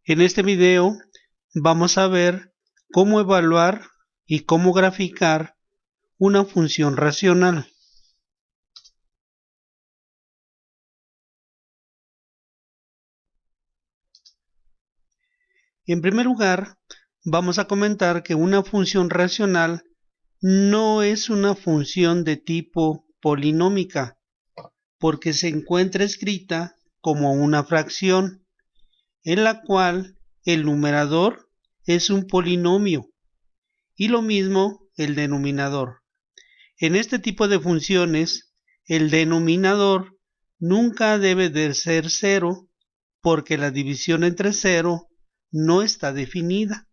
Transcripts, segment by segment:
En este video vamos a ver cómo evaluar y cómo graficar una función racional. En primer lugar, vamos a comentar que una función racional no es una función de tipo polinómica, porque se encuentra escrita como una fracción, en la cual el numerador es un polinomio y lo mismo el denominador. En este tipo de funciones, el denominador nunca debe de ser 0 porque la división entre 0 no está definida.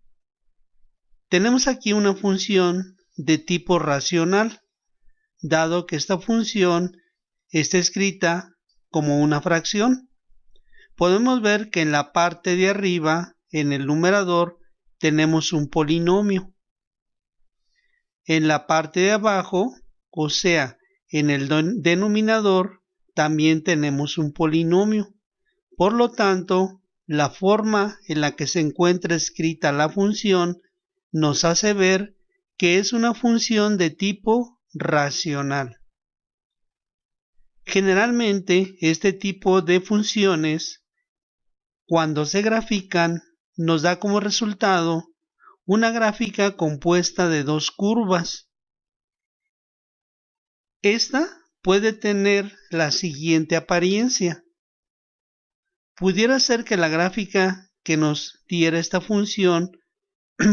Tenemos aquí una función de tipo racional, dado que esta función está escrita como una fracción. Podemos ver que en la parte de arriba, en el numerador, tenemos un polinomio. En la parte de abajo, o sea, en el denominador, también tenemos un polinomio. Por lo tanto, la forma en la que se encuentra escrita la función nos hace ver que es una función de tipo racional. Generalmente, este tipo de funciones, cuando se grafican, nos da como resultado una gráfica compuesta de dos curvas. Esta puede tener la siguiente apariencia. Pudiera ser que la gráfica que nos diera esta función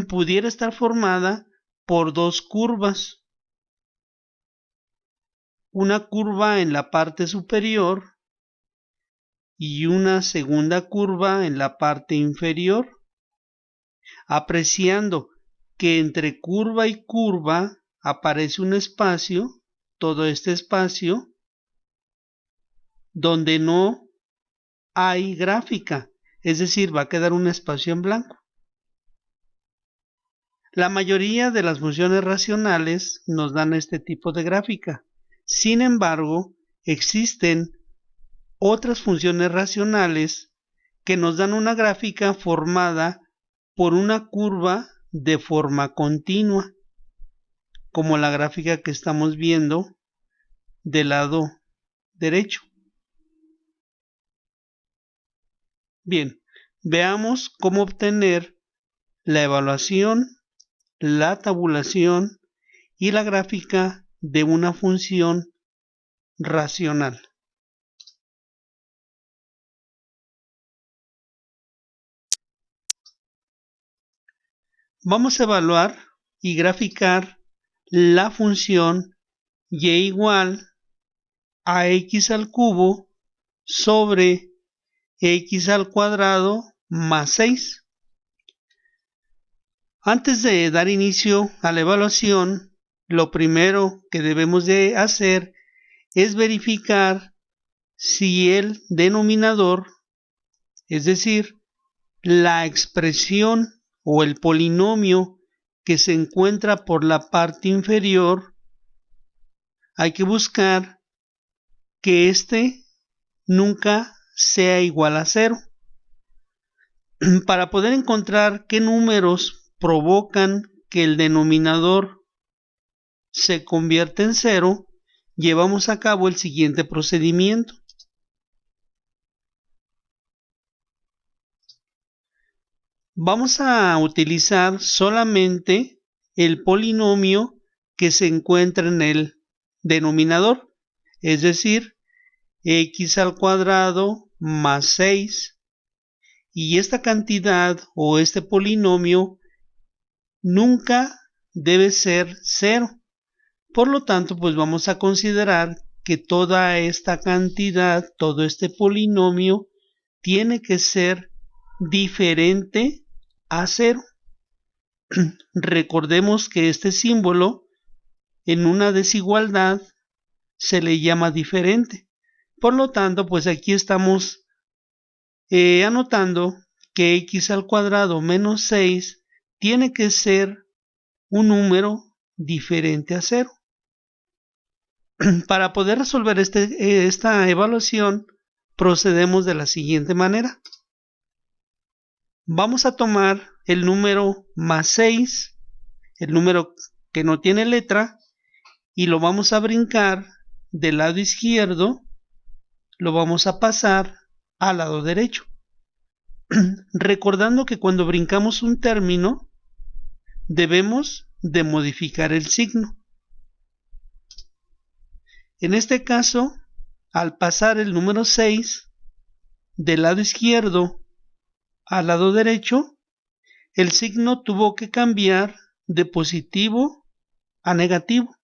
pudiera estar formada por dos curvas. Una curva en la parte superior y una segunda curva en la parte inferior, apreciando que entre curva y curva aparece un espacio, todo este espacio, donde no hay gráfica, es decir, va a quedar un espacio en blanco. La mayoría de las funciones racionales nos dan este tipo de gráfica. Sin embargo, existen otras funciones racionales que nos dan una gráfica formada por una curva de forma continua, como la gráfica que estamos viendo del lado derecho. Bien, veamos cómo obtener la evaluación, la tabulación y la gráfica de una función racional. Vamos a evaluar y graficar la función y igual a x al cubo sobre x al cuadrado más 6. Antes de dar inicio a la evaluación, lo primero que debemos de hacer es verificar si el denominador, es decir, la expresión o el polinomio que se encuentra por la parte inferior, hay que buscar que este nunca sea igual a 0. Para poder encontrar qué números provocan que el denominador se convierta en 0, llevamos a cabo el siguiente procedimiento. Vamos a utilizar solamente el polinomio que se encuentra en el denominador, es decir, x al cuadrado más 6, y esta cantidad o este polinomio nunca debe ser 0. Por lo tanto, pues vamos a considerar que toda esta cantidad, todo este polinomio, tiene que ser diferente a 0. Recordemos que este símbolo en una desigualdad se le llama diferente. Por lo tanto, pues aquí estamos anotando que x al cuadrado menos 6 tiene que ser un número diferente a 0. Para poder resolver esta evaluación, procedemos de la siguiente manera. Vamos a tomar el número más 6, el número que no tiene letra, y lo vamos a brincar del lado izquierdo, lo vamos a pasar al lado derecho. Recordando que cuando brincamos un término, debemos de modificar el signo. En este caso, al pasar el número 6 del lado izquierdo al lado derecho, el signo tuvo que cambiar de positivo a negativo,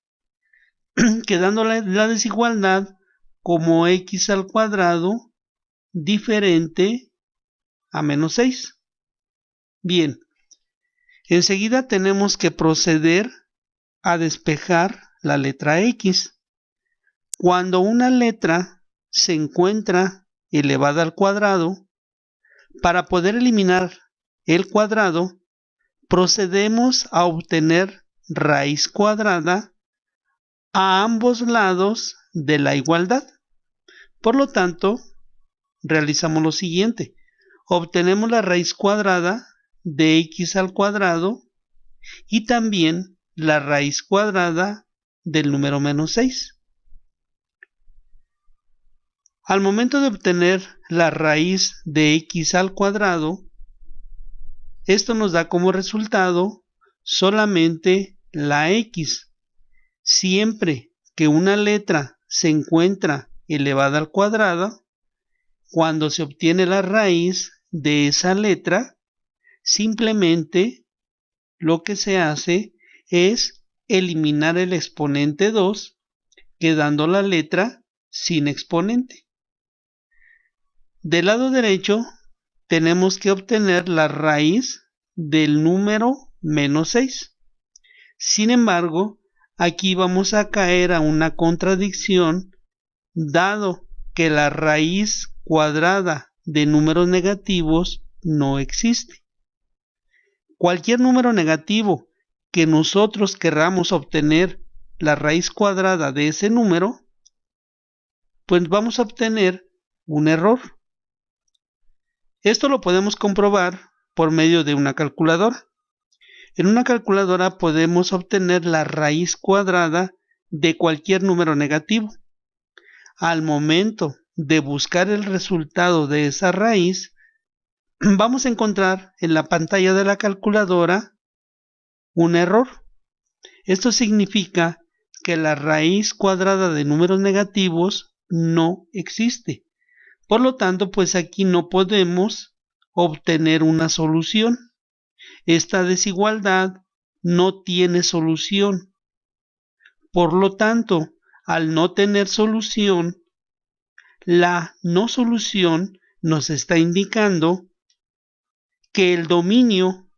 quedando la desigualdad como x al cuadrado diferente a menos 6. Bien, enseguida tenemos que proceder a despejar la letra x. Cuando una letra se encuentra elevada al cuadrado, para poder eliminar el cuadrado, procedemos a obtener raíz cuadrada a ambos lados de la igualdad. Por lo tanto, realizamos lo siguiente. Obtenemos la raíz cuadrada de x al cuadrado y también la raíz cuadrada del número menos 6. Al momento de obtener la raíz de x al cuadrado, esto nos da como resultado solamente la x. Siempre que una letra se encuentra elevada al cuadrado, cuando se obtiene la raíz de esa letra, simplemente lo que se hace es eliminar el exponente 2, quedando la letra sin exponente. Del lado derecho tenemos que obtener la raíz del número menos 6. Sin embargo, aquí vamos a caer a una contradicción, dado que la raíz cuadrada de números negativos no existe. Cualquier número negativo que nosotros querramos obtener la raíz cuadrada de ese número, pues vamos a obtener un error. Esto lo podemos comprobar por medio de una calculadora. En una calculadora podemos obtener la raíz cuadrada de cualquier número negativo. Al momento de buscar el resultado de esa raíz, vamos a encontrar en la pantalla de la calculadora un error. Esto significa que la raíz cuadrada de números negativos no existe. Por lo tanto, pues aquí no podemos obtener una solución. Esta desigualdad no tiene solución. Por lo tanto, al no tener solución, la no solución nos está indicando que el dominio,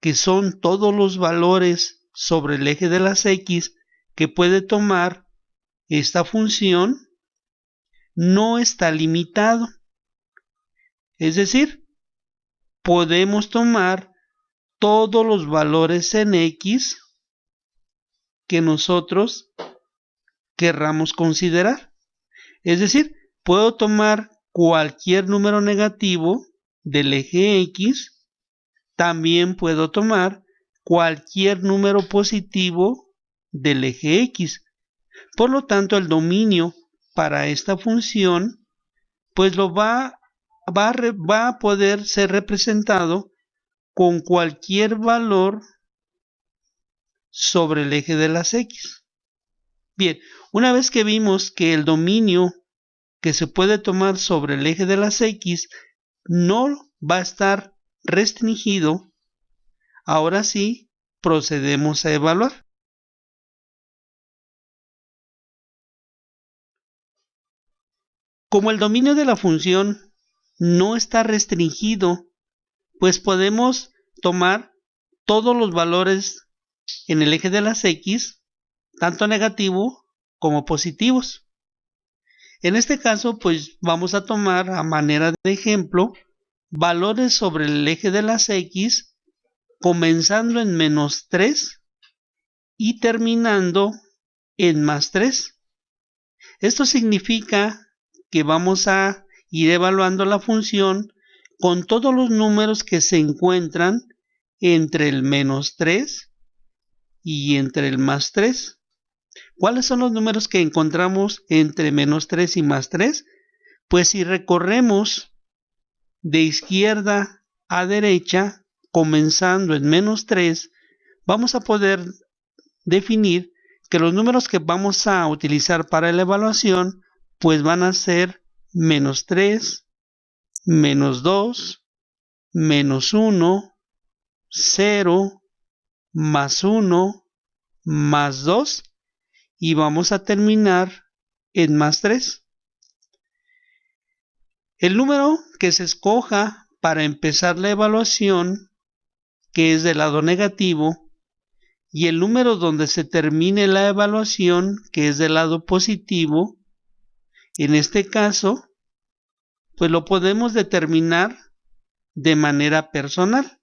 que son todos los valores sobre el eje de las x que puede tomar esta función, no está limitado. Es decir, podemos tomar todos los valores en x que nosotros querramos considerar. Es decir, puedo tomar cualquier número negativo del eje x, también puedo tomar cualquier número positivo del eje x. Por lo tanto, el dominio para esta función pues lo va a poder ser representado con cualquier valor sobre el eje de las x. Bien, una vez que vimos que el dominio que se puede tomar sobre el eje de las x no va a estar restringido, ahora sí procedemos a evaluar. Como el dominio de la función no está restringido, pues podemos tomar todos los valores en el eje de las x, tanto negativo como positivos. En este caso, pues vamos a tomar a manera de ejemplo valores sobre el eje de las x, comenzando en menos 3 y terminando en más 3. Esto significa que vamos a ir evaluando la función con todos los números que se encuentran entre el menos 3 y entre el más 3. ¿Cuáles son los números que encontramos entre menos 3 y más 3? Pues si recorremos de izquierda a derecha, comenzando en menos 3, vamos a poder definir que los números que vamos a utilizar para la evaluación pues van a ser menos 3, menos 2, menos 1, 0, más 1, más 2 y vamos a terminar en más 3. El número que se escoja para empezar la evaluación, que es del lado negativo, y el número donde se termine la evaluación, que es del lado positivo, en este caso, pues lo podemos determinar de manera personal.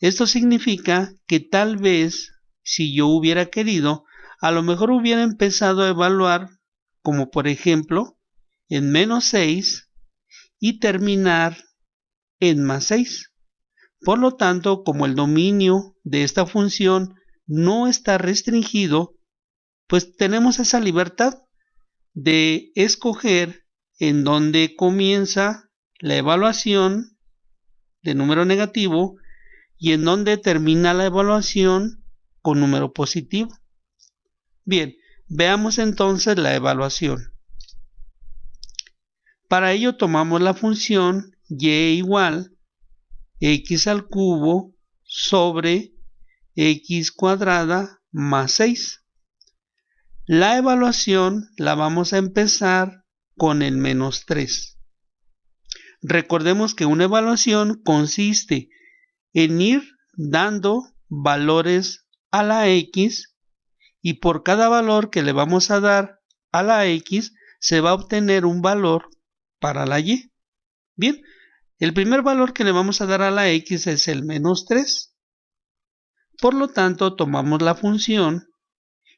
Esto significa que tal vez, si yo hubiera querido, a lo mejor hubiera empezado a evaluar, como por ejemplo, en menos 6 y terminar en más 6. Por lo tanto, como el dominio de esta función no está restringido, pues tenemos esa libertad de escoger en dónde comienza la evaluación de número negativo y en dónde termina la evaluación con número positivo. Bien, veamos entonces la evaluación. Para ello tomamos la función y igual x al cubo sobre x cuadrada más 6. La evaluación la vamos a empezar con el menos 3. Recordemos que una evaluación consiste en ir dando valores a la x y por cada valor que le vamos a dar a la x se va a obtener un valor para la y. Bien, el primer valor que le vamos a dar a la x es el menos 3. Por lo tanto, tomamos la función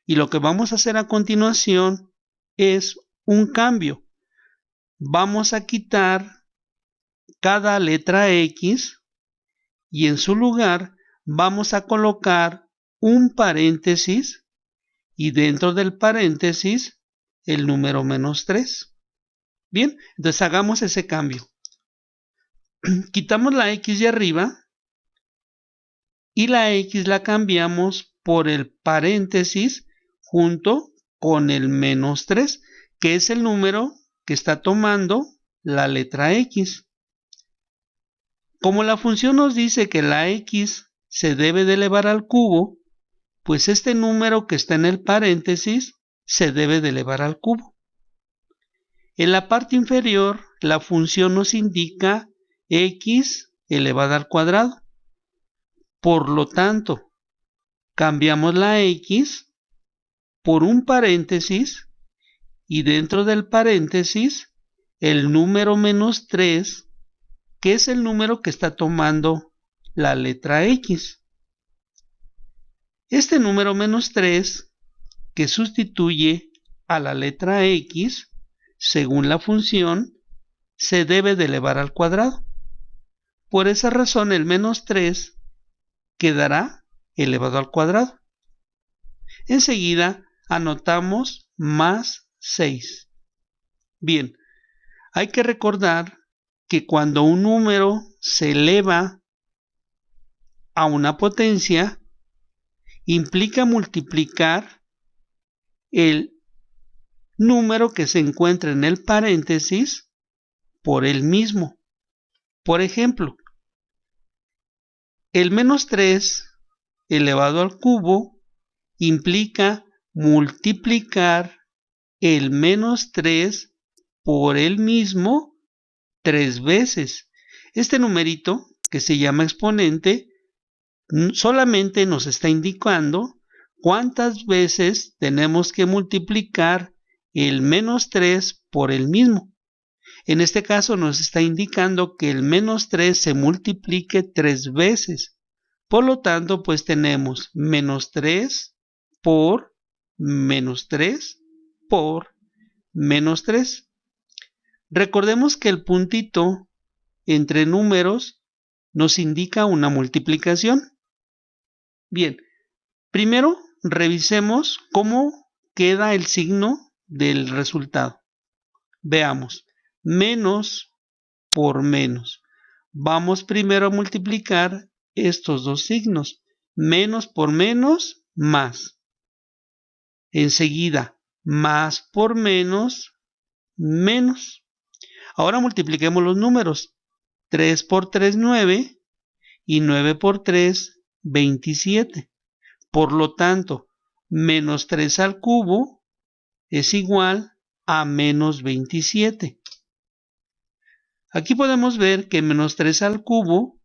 y lo que vamos a hacer a continuación es un cambio. Vamos a quitar cada letra x y en su lugar vamos a colocar un paréntesis y dentro del paréntesis el número menos 3. Bien, entonces hagamos ese cambio. Quitamos la x de arriba y la x la cambiamos por el paréntesis junto con el menos 3, que es el número que está tomando la letra x. Como la función nos dice que la x se debe de elevar al cubo, pues este número que está en el paréntesis se debe de elevar al cubo. En la parte inferior, la función nos indica x elevada al cuadrado. Por lo tanto, cambiamos la x por un paréntesis y dentro del paréntesis el número menos 3, que es el número que está tomando la letra x. Este número menos 3, que sustituye a la letra x, según la función, se debe de elevar al cuadrado. Por esa razón el menos 3 quedará elevado al cuadrado. Enseguida anotamos más 6. Bien, hay que recordar que cuando un número se eleva a una potencia, implica multiplicar el número que se encuentra en el paréntesis por el mismo. Por ejemplo, el menos 3 elevado al cubo implica multiplicar el menos 3 por el mismo 3 veces. Este numerito, que se llama exponente, solamente nos está indicando cuántas veces tenemos que multiplicar el menos 3 por el mismo. En este caso nos está indicando que el menos 3 se multiplique 3 veces. Por lo tanto, pues tenemos menos 3 por menos 3 por menos 3. Recordemos que el puntito entre números nos indica una multiplicación. Bien, primero revisemos cómo queda el signo del resultado. Veamos, menos por menos. Vamos primero a multiplicar estos dos signos. Menos por menos, más. Enseguida, más por menos, menos. Ahora multipliquemos los números. 3 por 3, 9. Y 9 por 3, 27. Por lo tanto, menos 3 al cubo es igual a menos 27. Aquí podemos ver que menos 3 al cubo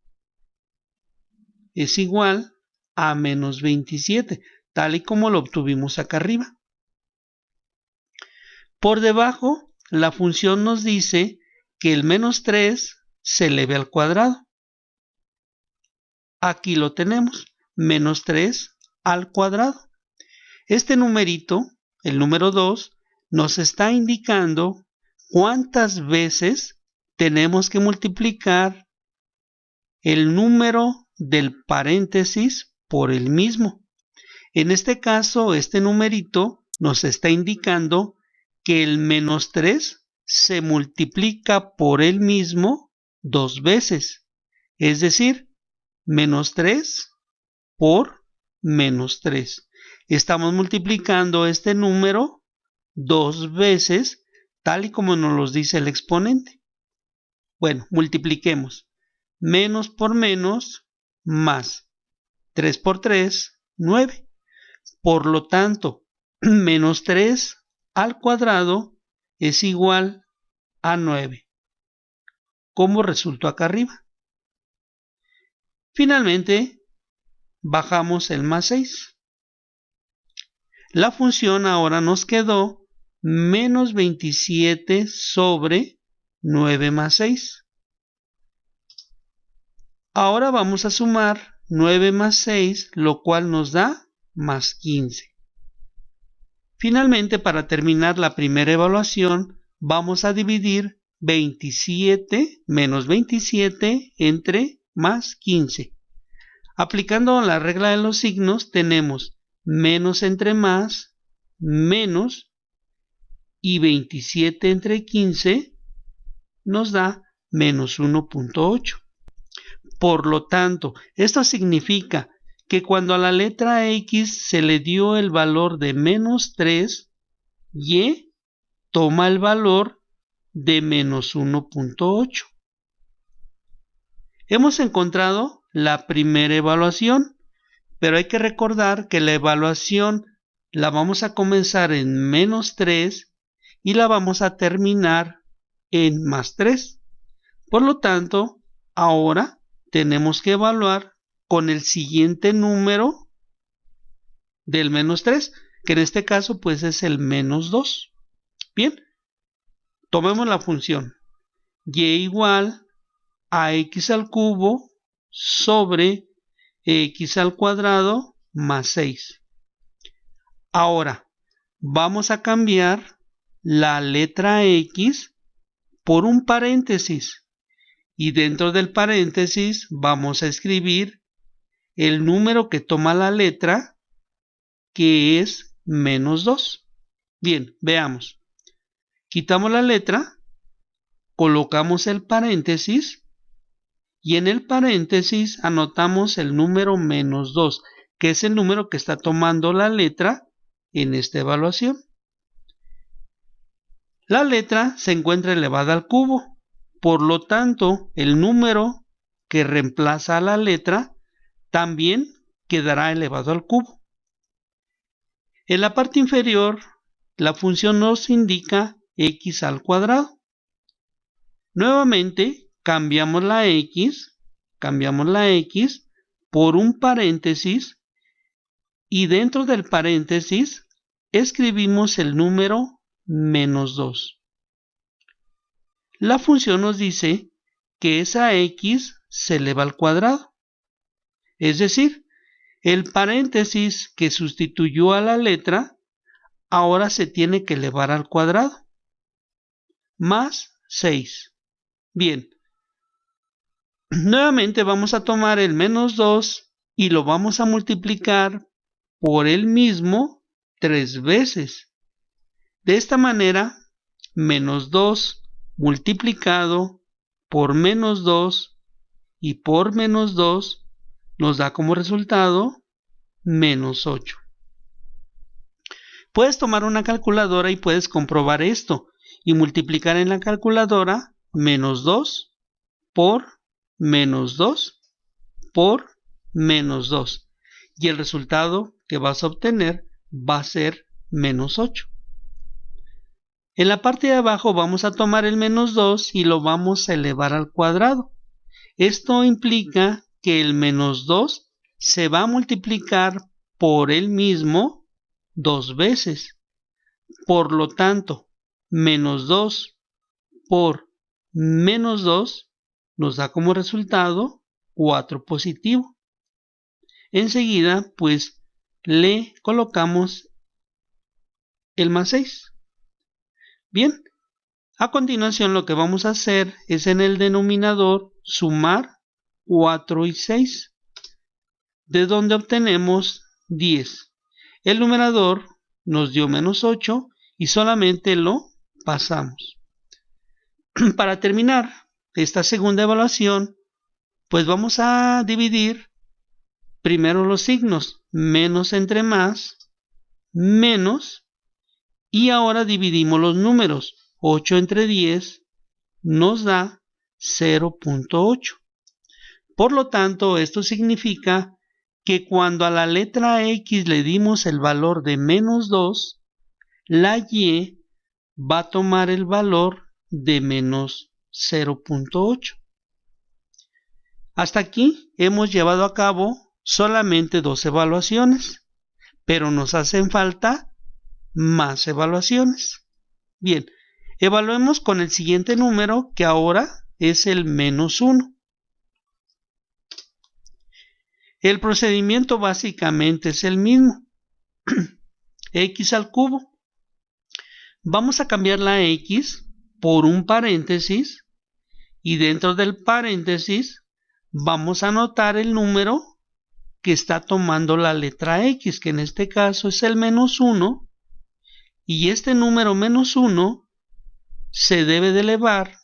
es igual a menos 27, tal y como lo obtuvimos acá arriba. Por debajo, la función nos dice que el menos 3 se eleve al cuadrado. Aquí lo tenemos, menos 3 al cuadrado. Este numerito, el número 2, nos está indicando cuántas veces tenemos que multiplicar el número del paréntesis por el mismo. En este caso, este numerito nos está indicando que el menos 3 se multiplica por el mismo 2 veces. Es decir, menos 3 por menos 3. Estamos multiplicando este número 2 veces, tal y como nos lo dice el exponente. Bueno, multipliquemos. Menos por menos, más. 3 por 3, 9. Por lo tanto, menos 3 al cuadrado es igual a 9, como resultó acá arriba. Finalmente, bajamos el más 6. La función ahora nos quedó menos 27 sobre 9 más 6. Ahora vamos a sumar 9 más 6, lo cual nos da más 15. Finalmente, para terminar la primera evaluación, vamos a dividir 27 menos 27 entre más 15. Aplicando la regla de los signos, tenemos menos entre más, menos, y 27 entre 15 nos da menos 1.8. Por lo tanto, esto significa que cuando a la letra X se le dio el valor de menos 3, Y toma el valor de menos 1.8. Hemos encontrado la primera evaluación, pero hay que recordar que la evaluación la vamos a comenzar en menos 3 y la vamos a terminar en más 3. Por lo tanto, ahora tenemos que evaluar con el siguiente número del menos 3, que en este caso pues es el menos 2. Bien, tomemos la función y igual a x al cubo sobre x al cuadrado más 6. Ahora, vamos a cambiar la letra x por un paréntesis y dentro del paréntesis vamos a escribir el número que toma la letra, que es menos 2. Bien, veamos. Quitamos la letra, colocamos el paréntesis y en el paréntesis anotamos el número menos 2, que es el número que está tomando la letra en esta evaluación. La letra se encuentra elevada al cubo, por lo tanto, el número que reemplaza a la letra también quedará elevado al cubo. En la parte inferior, la función nos indica x al cuadrado. Nuevamente, cambiamos la x por un paréntesis y dentro del paréntesis escribimos el número menos 2. La función nos dice que esa x se eleva al cuadrado. Es decir, el paréntesis que sustituyó a la letra ahora se tiene que elevar al cuadrado. Más 6. Bien, Nuevamente vamos a tomar el menos 2 y lo vamos a multiplicar por el mismo 3 veces. De esta manera, menos 2 multiplicado por menos 2 y por menos 2 nos da como resultado menos 8. Puedes tomar una calculadora y puedes comprobar esto y multiplicar en la calculadora menos 2 por menos 2 por menos 2. Y el resultado que vas a obtener va a ser menos 8. En la parte de abajo vamos a tomar el menos 2 y lo vamos a elevar al cuadrado. Esto implica que el menos 2 se va a multiplicar por él mismo 2 veces. Por lo tanto, menos 2 por menos 2 nos da como resultado 4 positivo. Enseguida, pues, le colocamos el más 6. Bien, a continuación lo que vamos a hacer es en el denominador sumar 4 y 6, de donde obtenemos 10. El numerador nos dio menos 8 y solamente lo pasamos. Para terminar esta segunda evaluación, pues vamos a dividir primero los signos, menos entre más, menos, y ahora dividimos los números. 8 entre 10 nos da 0.8. Por lo tanto, esto significa que cuando a la letra X le dimos el valor de menos 2, la Y va a tomar el valor de menos 0.8. Hasta aquí hemos llevado a cabo solamente 2 evaluaciones, pero nos hacen falta más evaluaciones. Bien, evaluemos con el siguiente número, que ahora es el menos 1. El procedimiento básicamente es el mismo. X al cubo. Vamos a cambiar la X por un paréntesis y dentro del paréntesis vamos a anotar el número que está tomando la letra X, que en este caso es el menos 1, y este número menos 1 se debe de elevar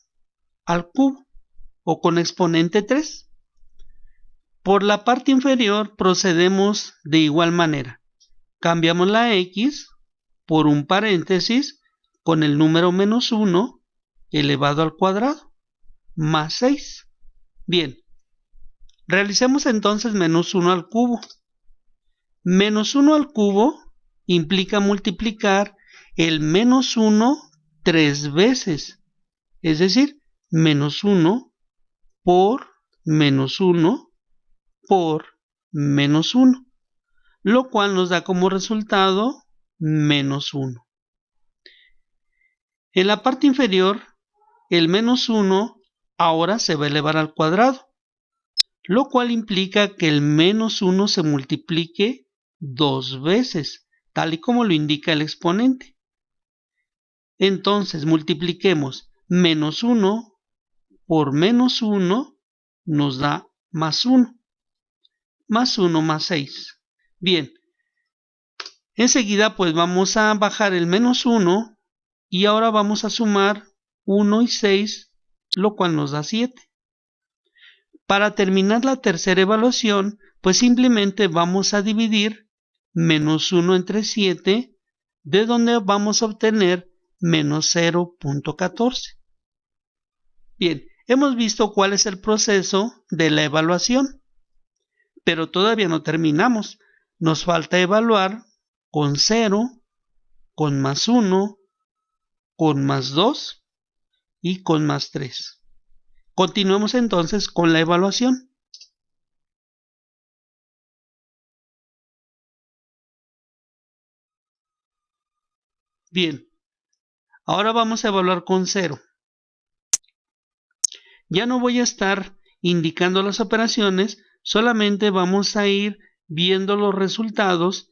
al cubo o con exponente 3. Por la parte inferior procedemos de igual manera. Cambiamos la X por un paréntesis con el número menos 1 elevado al cuadrado, más 6. Bien, realicemos entonces menos 1 al cubo. Menos 1 al cubo implica multiplicar el menos 1 3 veces, es decir, menos 1 por menos 1 por menos 1, lo cual nos da como resultado menos 1. En la parte inferior, el menos 1 ahora se va a elevar al cuadrado, lo cual implica que el menos 1 se multiplique 2 veces, tal y como lo indica el exponente. Entonces multipliquemos menos 1 por menos 1 nos da más 1. Más 1 más 6. Bien, enseguida pues vamos a bajar el menos 1 y ahora vamos a sumar 1 y 6, lo cual nos da 7. Para terminar la tercera evaluación, pues simplemente vamos a dividir menos 1 entre 7, de donde vamos a obtener menos 0.14. Bien, hemos visto cuál es el proceso de la evaluación, pero todavía no terminamos. Nos falta evaluar con 0, con más 1, con más 2 y con más 3. Continuemos entonces con la evaluación. Bien, ahora vamos a evaluar con 0. Ya no voy a estar indicando las operaciones, solamente vamos a ir viendo los resultados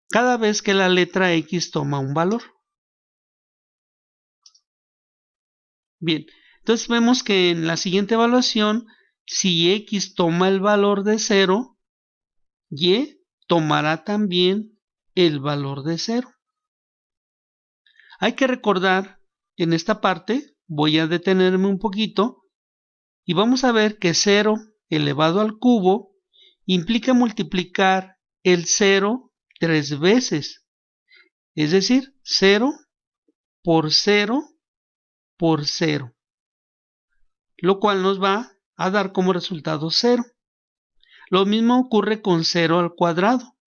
cada vez que la letra X toma un valor. Bien, entonces vemos que en la siguiente evaluación si X toma el valor de 0, Y tomará también el valor de 0. Hay que recordar, en esta parte, voy a detenerme un poquito, y vamos a ver que 0 elevado al cubo implica multiplicar el 0 3 veces. Es decir, 0 por 0 por 0. Lo cual nos va a dar como resultado 0. Lo mismo ocurre con 0 al cuadrado.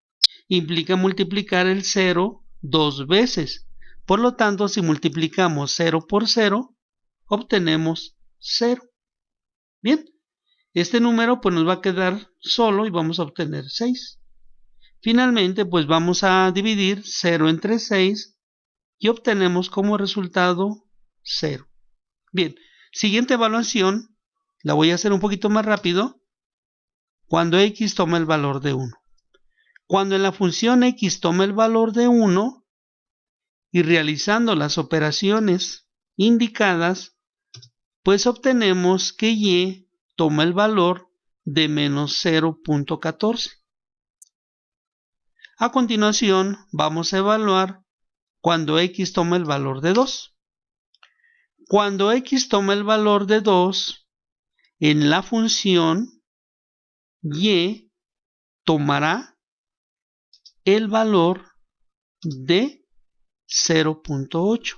Implica multiplicar el 0 2 veces. Por lo tanto, si multiplicamos 0 por 0, obtenemos 0. Bien, este número pues nos va a quedar solo y vamos a obtener 6. Finalmente, pues vamos a dividir 0 entre 6 y obtenemos como resultado 0. Bien, siguiente evaluación, la voy a hacer un poquito más rápido, cuando X toma el valor de 1. Cuando en la función X toma el valor de 1 y realizando las operaciones indicadas, pues obtenemos que Y toma el valor de menos 0.14. A continuación, vamos a evaluar cuando X toma el valor de 2. Cuando X toma el valor de 2, en la función Y tomará el valor de 0.8.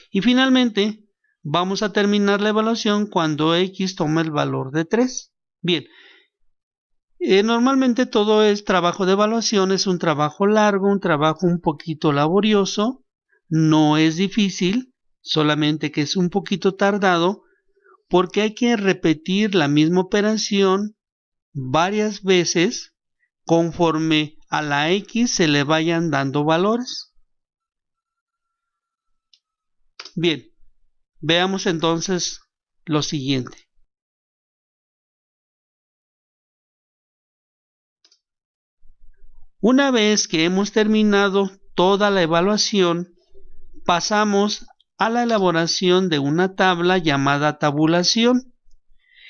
Y finalmente, vamos a terminar la evaluación cuando X toma el valor de 3. Bien, normalmente todo es trabajo de evaluación, es un trabajo largo, un trabajo un poquito laborioso, no es difícil, solamente que es un poquito tardado, porque hay que repetir la misma operación varias veces conforme a la X se le vayan dando valores. Bien, veamos entonces lo siguiente. Una vez que hemos terminado toda la evaluación, pasamos a la elaboración de una tabla llamada tabulación.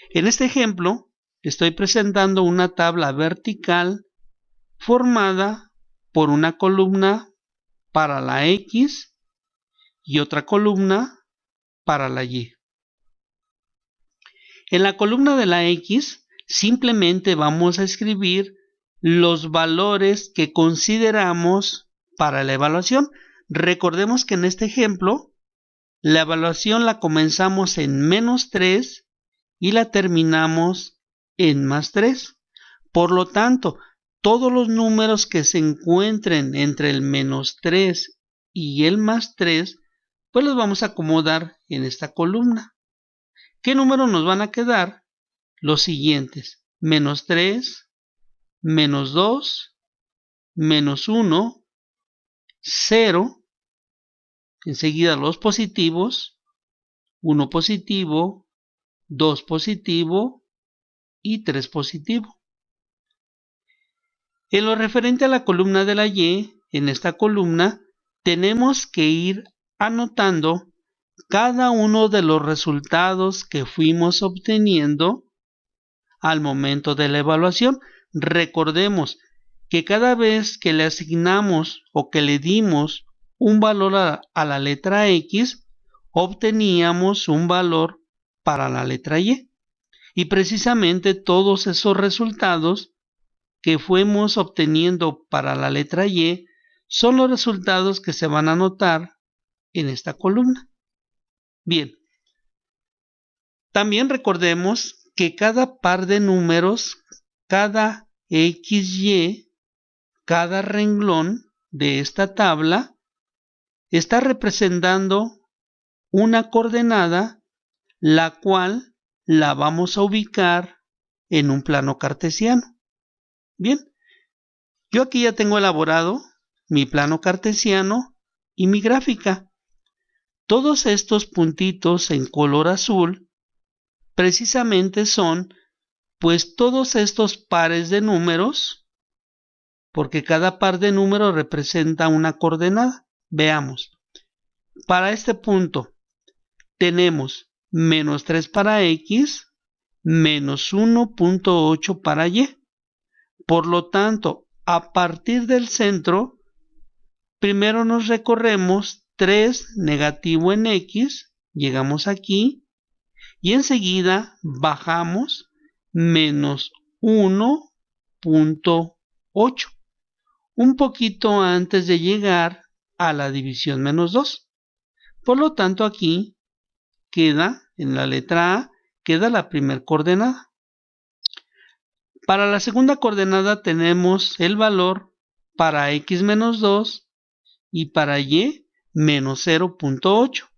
En este ejemplo, estoy presentando una tabla vertical formada por una columna para la X y otra columna para la Y. En la columna de la X simplemente vamos a escribir los valores que consideramos para la evaluación. Recordemos que en este ejemplo la evaluación la comenzamos en menos 3 y la terminamos en más 3. Por lo tanto, todos los números que se encuentren entre el menos 3 y el más 3, pues los vamos a acomodar en esta columna. ¿Qué números nos van a quedar? Los siguientes: menos 3, menos 2, menos 1, 0, enseguida los positivos, 1 positivo, 2 positivo y 3 positivo. En lo referente a la columna de la Y, en esta columna tenemos que ir anotando cada uno de los resultados que fuimos obteniendo al momento de la evaluación. Recordemos que cada vez que le asignamos o que le dimos un valor a la letra X, obteníamos un valor para la letra Y. Y precisamente todos esos resultados que fuimos obteniendo para la letra Y son los resultados que se van a anotar en esta columna. Bien, también recordemos que cada par de números, cada XY, cada renglón de esta tabla está representando una coordenada, la cual la vamos a ubicar en un plano cartesiano. Bien, yo aquí ya tengo elaborado mi plano cartesiano y mi gráfica. Todos estos puntitos en color azul precisamente son pues todos estos pares de números, porque cada par de números representa una coordenada. Veamos, para este punto tenemos menos 3 para X, menos 1.8 para Y. Por lo tanto, a partir del centro, primero nos recorremos 3 negativo en X, llegamos aquí, y enseguida bajamos menos 1.8, un poquito antes de llegar a la división menos 2. Por lo tanto, aquí queda, en la letra A, queda la primera coordenada. Para la segunda coordenada tenemos el valor para X menos 2 y para Y menos 0.8.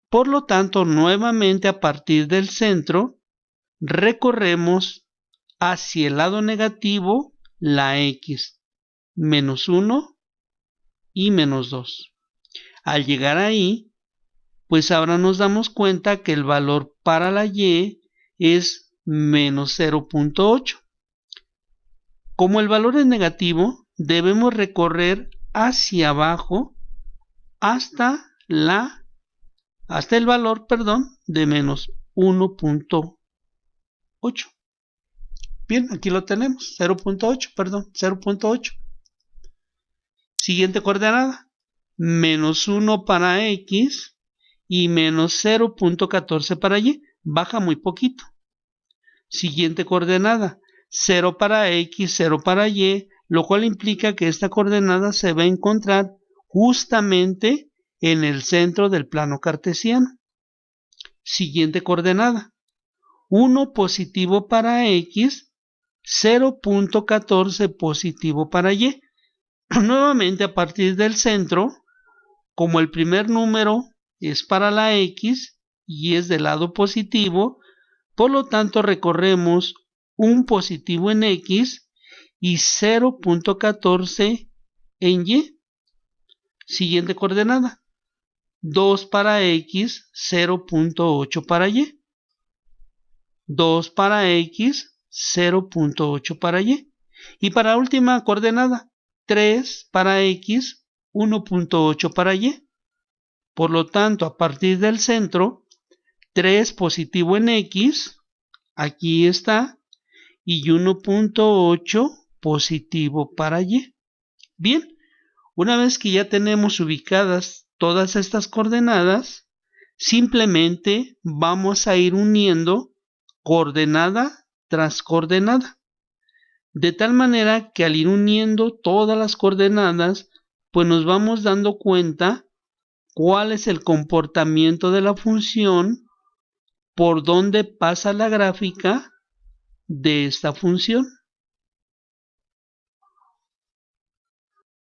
Por lo tanto, nuevamente a partir del centro, recorremos hacia el lado negativo la X, menos 1 y menos 2. Al llegar ahí, pues ahora nos damos cuenta que el valor para la Y es menos 0.8. Como el valor es negativo, debemos recorrer hacia abajo hasta el valor, de menos 1.8. Bien, aquí lo tenemos, 0.8. Siguiente coordenada, menos 1 para X y menos 0.14 para Y. Baja muy poquito. Siguiente coordenada, 0 para X, 0 para Y, lo cual implica que esta coordenada se va a encontrar justamente en el centro del plano cartesiano. Siguiente coordenada, 1 positivo para X, 0.14 positivo para Y. Nuevamente a partir del centro, como el primer número es para la X y es del lado positivo, por lo tanto recorremos un positivo en X y 0.14 en Y. Siguiente coordenada, 2 para X, 0.8 para Y. 2 para X, 0.8 para Y. Y para la última coordenada, 3 para X, 1.8 para Y. Por lo tanto, a partir del centro, 3 positivo en X, aquí está, y 1.8 positivo para Y. Bien, una vez que ya tenemos ubicadas todas estas coordenadas, simplemente vamos a ir uniendo coordenada tras coordenada, de tal manera que al ir uniendo todas las coordenadas, pues nos vamos dando cuenta cuál es el comportamiento de la función, por dónde pasa la gráfica de esta función.